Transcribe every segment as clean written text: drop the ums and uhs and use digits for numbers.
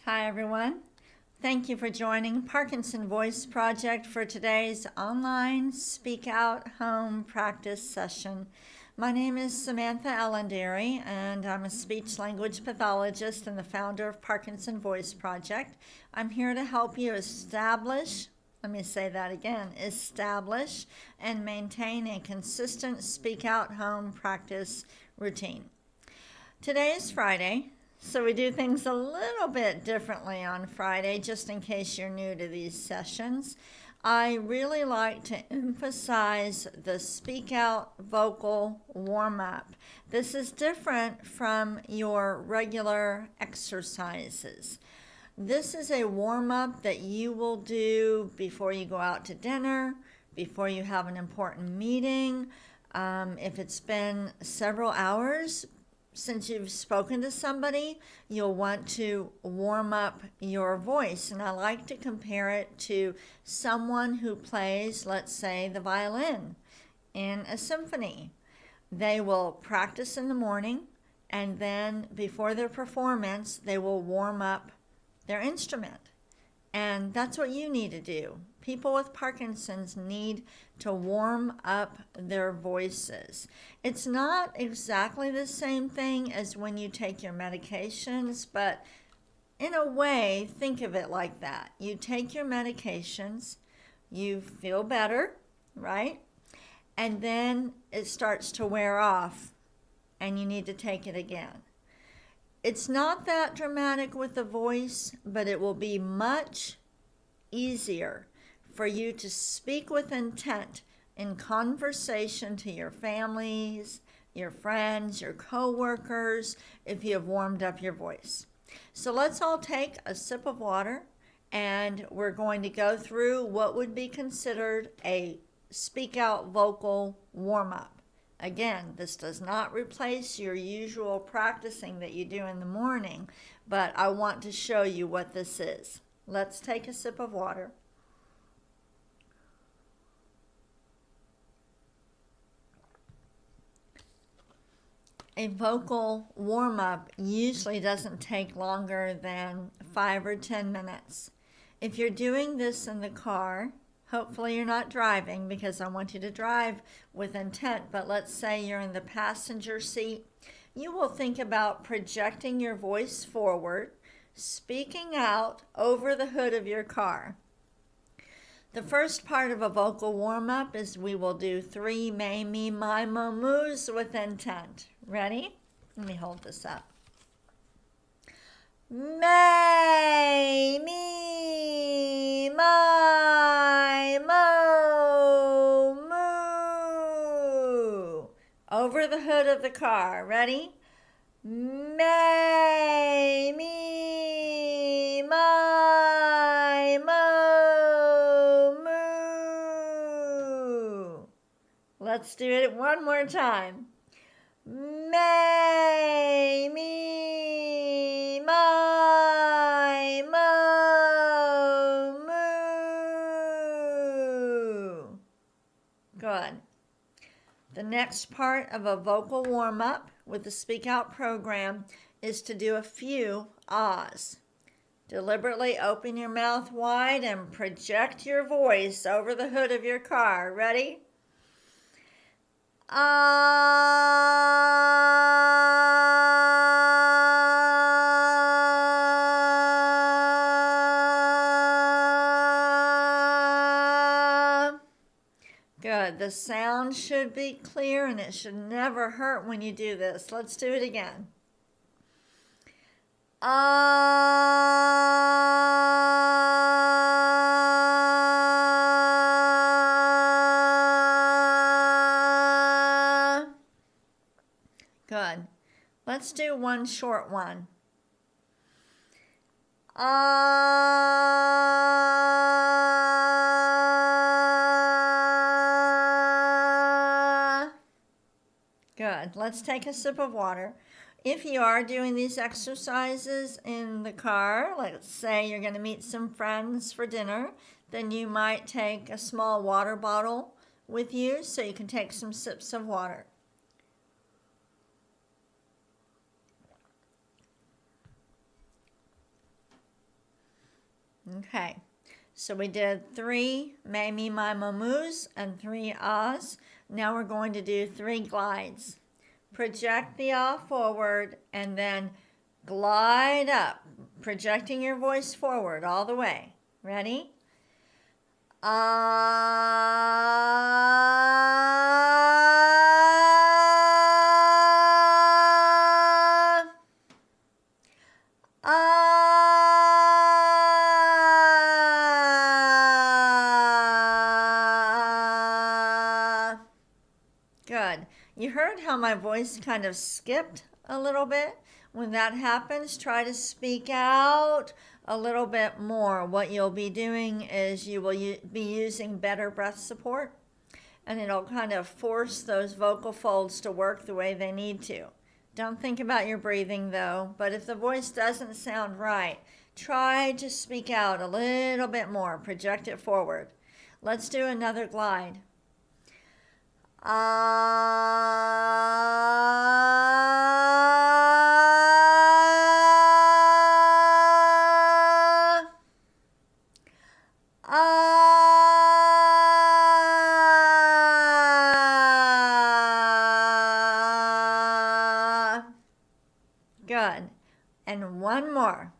Hi everyone. Thank you for joining Parkinson Voice Project for today's online Speak Out Home practice session. My name is Samantha Allenderry and I'm a speech language pathologist and the founder of Parkinson Voice Project. I'm here to help you establish and maintain a consistent Speak Out Home practice routine. Today is Friday. So we do things a little bit differently on Friday, just in case you're new to these sessions. I really like to emphasize the speak out vocal warm-up. This is different from your regular exercises. This is a warm-up that you will do before you go out to dinner, before you have an important meeting. If it's been several hours since you've spoken to somebody, you'll want to warm up your voice. And I like to compare it to someone who plays, let's say, the violin in a symphony. They will practice in the morning, and then before their performance, they will warm up their instrument. And that's what you need to do. People with Parkinson's need to warm up their voices. It's not exactly the same thing as when you take your medications, but in a way, think of it like that. You take your medications, you feel better, right? And then it starts to wear off, and you need to take it again. It's not that dramatic with the voice, but it will be much easier for you to speak with intent in conversation to your families, your friends, your co-workers, if you have warmed up your voice. So let's all take a sip of water, and we're going to go through what would be considered a speak out vocal warm-up. Again, this does not replace your usual practicing that you do in the morning, but I want to show you what this is. Let's take a sip of water. A vocal warm-up usually doesn't take longer than 5 or 10 minutes. If you're doing this in the car, hopefully you're not driving because I want you to drive with intent, but let's say you're in the passenger seat, you will think about projecting your voice forward, speaking out over the hood of your car. The first part of a vocal warm-up is we will do 3 may, me, my, mo, moos with intent. Ready? Let me hold this up. May, me, my, mo, moo. Over the hood of the car. Ready? May, me, my, mo, moo. Let's do it one more time. May, me, my, mo, moo. Good. The next part of a vocal warm-up with the Speak Out program is to do a few ahs. Deliberately open your mouth wide and project your voice over the hood of your car. Ready? Good. The sound should be clear and it should never hurt when you do this. Let's do it again. Good. Let's do one short one. Good. Let's take a sip of water. If you are doing these exercises in the car, let's say you're going to meet some friends for dinner, then you might take a small water bottle with you so you can take some sips of water. Okay, so we did 3 may, me, my, mo, moos, and 3 ahs. Now we're going to do 3 glides. Project the ah forward and then glide up, projecting your voice forward all the way. Ready? Ah, ah. Good. You heard how my voice kind of skipped a little bit? When that happens, try to speak out a little bit more. What you'll be doing is you will be using better breath support, and it'll kind of force those vocal folds to work the way they need to. Don't think about your breathing though, but if the voice doesn't sound right, try to speak out a little bit more. Project it forward. Let's do another glide. Ah, ah. Good. And one more.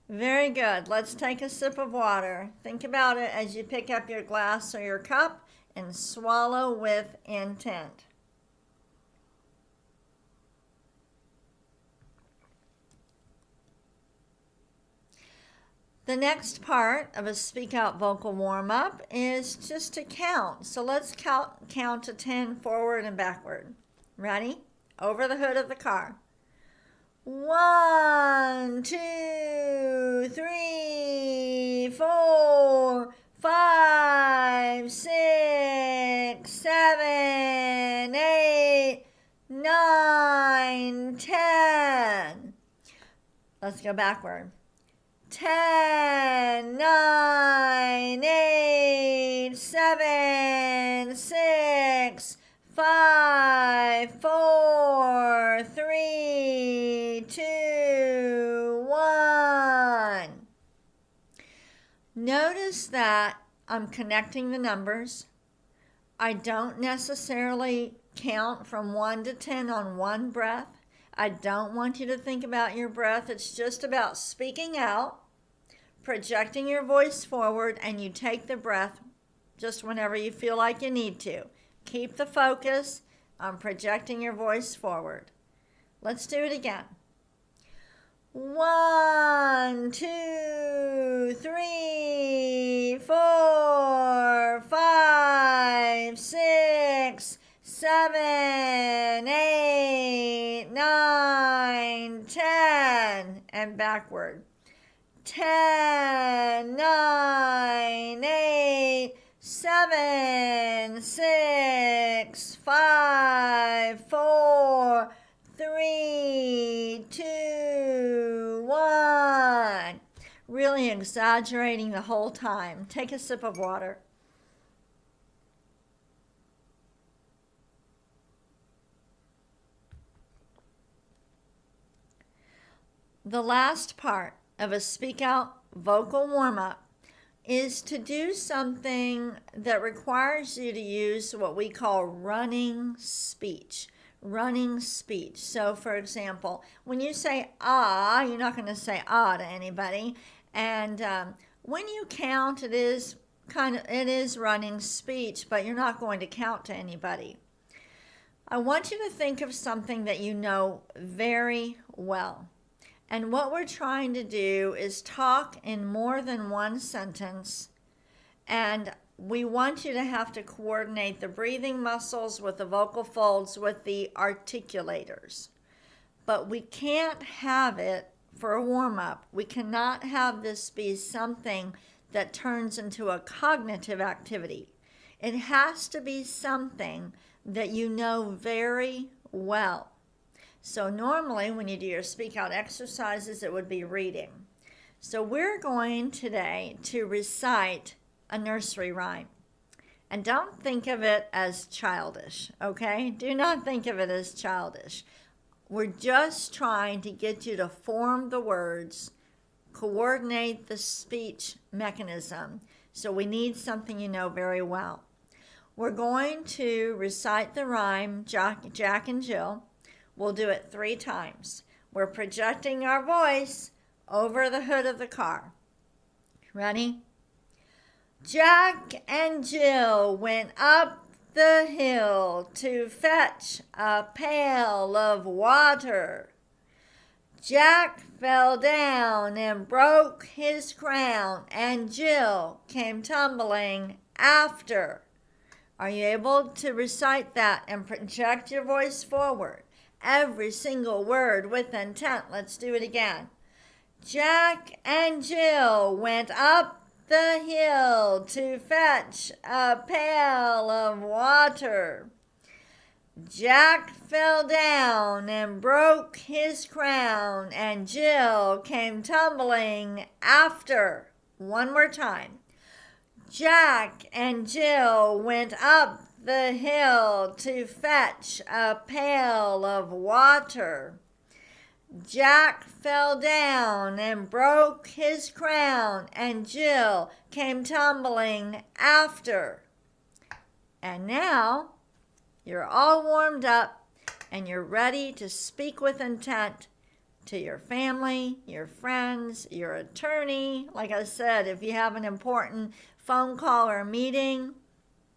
Very good. Let's take a sip of water. Think about it as you pick up your glass or your cup and swallow with intent. The next part of a speak out vocal warm up is just to count. So let's count to 10 forward and backward. Ready? Over the hood of the car. 1, 2, 3, 4, 5, 6, 7, 8, 9, 10. Let's go backward. 10, 9, 8, 7, 6, 5, 4, 3, 2, 1. Notice that I'm connecting the numbers. I don't necessarily count from 1 to 10 on one breath. I don't want you to think about your breath. It's just about speaking out, projecting your voice forward, and you take the breath just whenever you feel like you need to. Keep the focus on projecting your voice forward. Let's do it again. 1, 2, 3, 4, 5, 6, 7, 8, 9, 10, and backward. 10, 9, 8, 7, 6, 5, 4, 3, 2, 1. Really exaggerating the whole time. Take a sip of water. The last part of a speak out vocal warm up is to do something that requires you to use what we call running speech. Running speech. So, for example, when you say ah, you're not going to say ah to anybody. And when you count, it is running speech, but you're not going to count to anybody. I want you to think of something that you know very well. And what we're trying to do is talk in more than one sentence, and we want you to have to coordinate the breathing muscles with the vocal folds with the articulators. But we can't have it for a warm-up. We cannot have this be something that turns into a cognitive activity. It has to be something that you know very well. So normally when you do your speak out exercises, it would be reading. So we're going today to recite a nursery rhyme. And don't think of it as childish, okay? Do not think of it as childish. We're just trying to get you to form the words, coordinate the speech mechanism. So we need something you know very well. We're going to recite the rhyme, Jack and Jill. We'll do it 3 times. We're projecting our voice over the hood of the car. Ready? Jack and Jill went up the hill to fetch a pail of water. Jack fell down and broke his crown, and Jill came tumbling after. Are you able to recite that and project your voice forward? Every single word with intent. Let's do it again. Jack and Jill went up the hill to fetch a pail of water. Jack fell down and broke his crown, and Jill came tumbling after. One more time. Jack and Jill went up the hill to fetch a pail of water. Jack fell down and broke his crown, and Jill came tumbling after. And now you're all warmed up and you're ready to speak with intent to your family, your friends, your attorney. Like I said, if you have an important phone call or a meeting,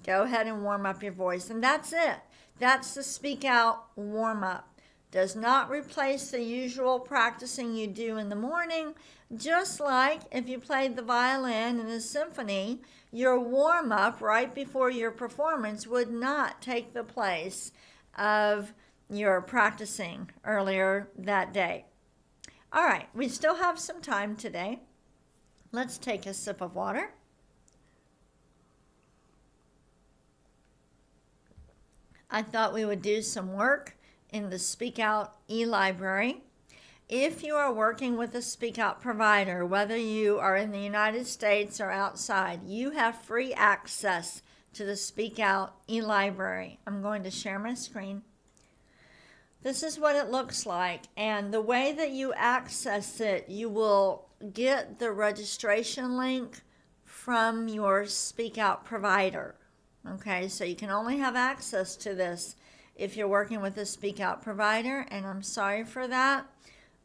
go ahead and warm up your voice. And that's it. That's the speak out warm up. Does not replace the usual practicing you do in the morning. Just like if you played the violin in a symphony, your warm up right before your performance would not take the place of your practicing earlier that day. All right, we still have some time today. Let's take a sip of water. I thought we would do some work in the Speak Out e-library. If you are working with a Speak Out provider, whether you are in the United States or outside, you have free access to the Speak Out e-library. I'm going to share my screen. This is what it looks like, and the way that you access it, you will get the registration link from your Speak Out provider. Okay, so you can only have access to this if you're working with a Speak Out provider, and I'm sorry for that,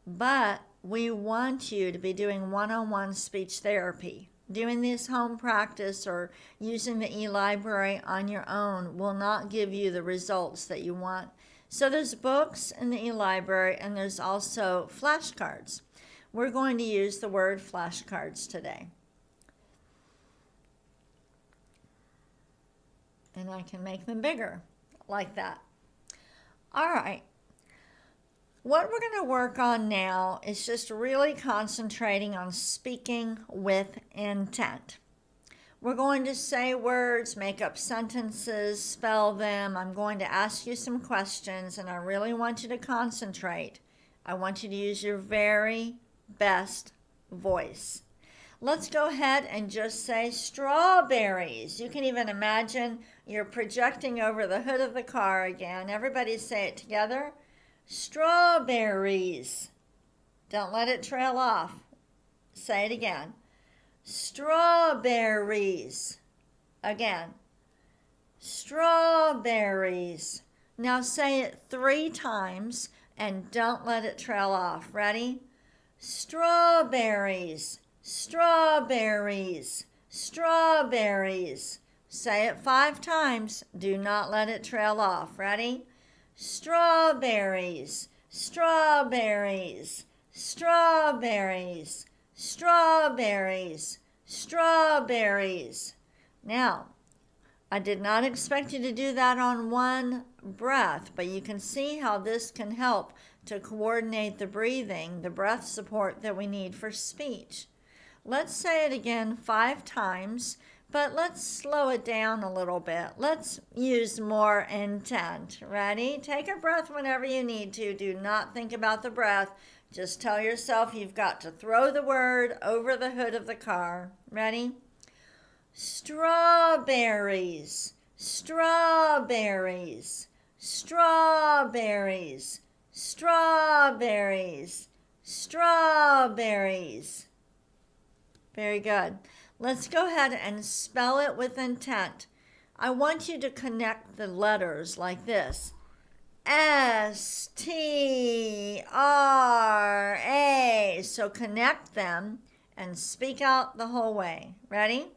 but we want you to be doing one-on-one speech therapy. Doing this home practice or using the e-library on your own will not give you the results that you want. So there's books in the e-library, and there's also flashcards. We're going to use the word flashcards today. And I can make them bigger like that. All right. What we're going to work on now is just really concentrating on speaking with intent. We're going to say words, make up sentences, spell them. I'm going to ask you some questions, and I really want you to concentrate. I want you to use your very best voice. Let's go ahead and just say strawberries. You can even imagine you're projecting over the hood of the car again. Everybody say it together. Strawberries. Don't let it trail off. Say it again. Strawberries. Again. Strawberries. Now say it 3 times and don't let it trail off. Ready? Strawberries. Strawberries. Strawberries. Say it 5 times. Do not let it trail off. Ready? Strawberries. Strawberries. Strawberries. Strawberries. Strawberries. Now, I did not expect you to do that on one breath, but you can see how this can help to coordinate the breathing, the breath support that we need for speech. Let's say it again 5 times But let's slow it down a little bit. Let's use more intent. Ready? Take a breath whenever you need to. Do not think about the breath. Just tell yourself you've got to throw the word over the hood of the car. Ready? Strawberries, strawberries, strawberries, strawberries, strawberries. Very good. Let's go ahead and spell it with intent. I want you to connect the letters like this. S-T-R-A. So connect them and speak out the whole way. Ready?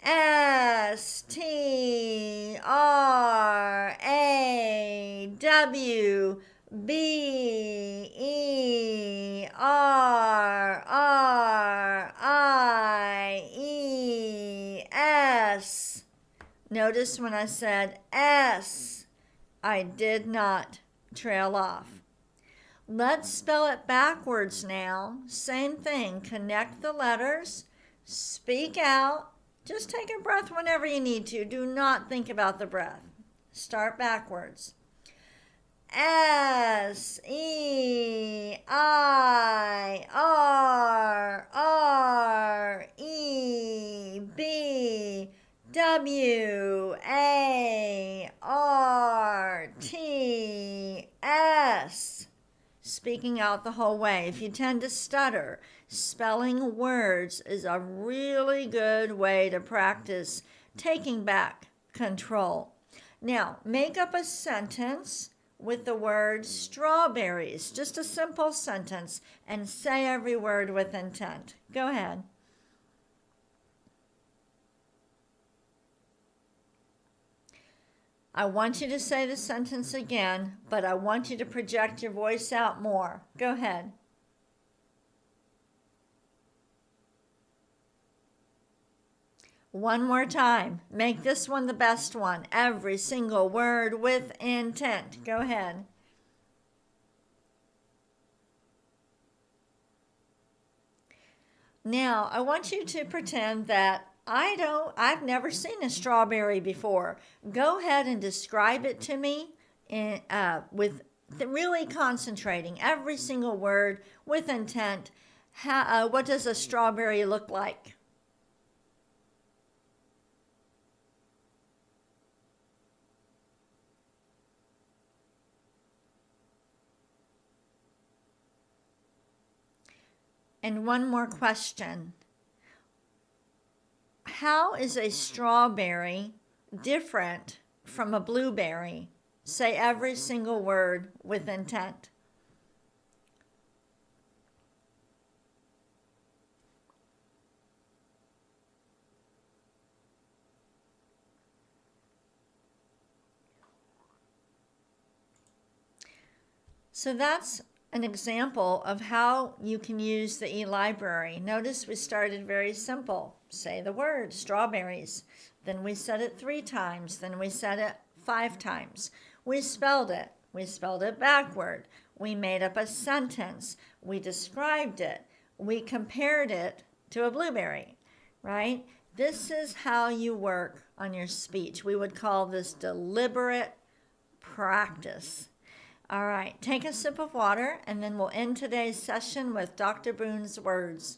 S-T-R-A-W-B-E-R-R-I-E-S. Notice when I said S, I did not trail off. Let's spell it backwards now. Same thing. Connect the letters. Speak out. Just take a breath whenever you need to. Do not think about the breath. Start backwards. S-E-I-R-R-E-B-W-A-R-T-S. Speaking out the whole way. If you tend to stutter, spelling words is a really good way to practice taking back control. Now, make up a sentence with the word strawberries. Just a simple sentence, and say every word with intent. Go ahead. I want you to say the sentence again, but I want you to project your voice out more. Go ahead. One more time. Make this one the best one. Every single word with intent. Go ahead. Now, I want you to pretend that I've never seen a strawberry before. Go ahead and describe it to me with really concentrating every single word with intent. What does a strawberry look like? And one more question. How is a strawberry different from a blueberry? Say every single word with intent. So that's an example of how you can use the e-library. Notice we started very simple. Say the word, strawberries. Then we said it 3 times. Then we said it 5 times. We spelled it. We spelled it backward. We made up a sentence. We described it. We compared it to a blueberry, right? This is how you work on your speech. We would call this deliberate practice. All right, take a sip of water, and then we'll end today's session with Dr. Boone's words.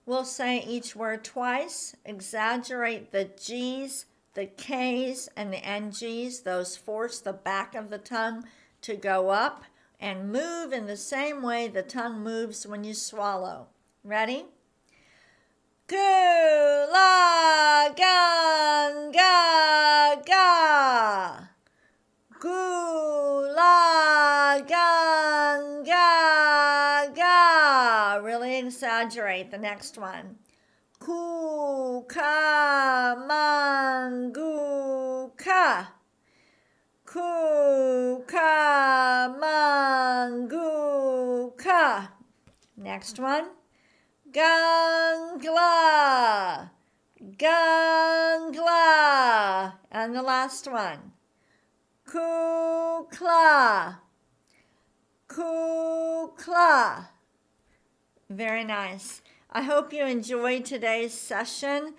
We'll say each word twice, exaggerate the G's, the K's, and the NG's. Those force the back of the tongue to go up and move in the same way the tongue moves when you swallow. Ready? Goo la gang ga ga. Goo la gang ga ga. Really exaggerate the next one. Ku ka mangu ka. Ku ka mangu ka. Next one. Gangla, gangla. And the last one. Kukla, Claw. Very nice. I hope you enjoyed today's session.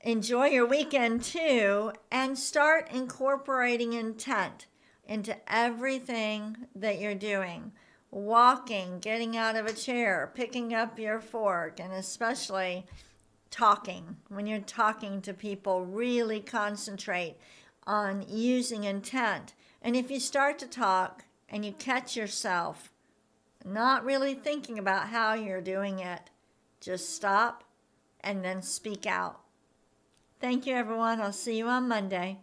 Enjoy your weekend too, and start incorporating intent into everything that you're doing. Walking, getting out of a chair, picking up your fork, and especially talking. When you're talking to people, really concentrate on using intent. And if you start to talk and you catch yourself not really thinking about how you're doing it, just stop and then speak out. Thank you, everyone. I'll see you on Monday.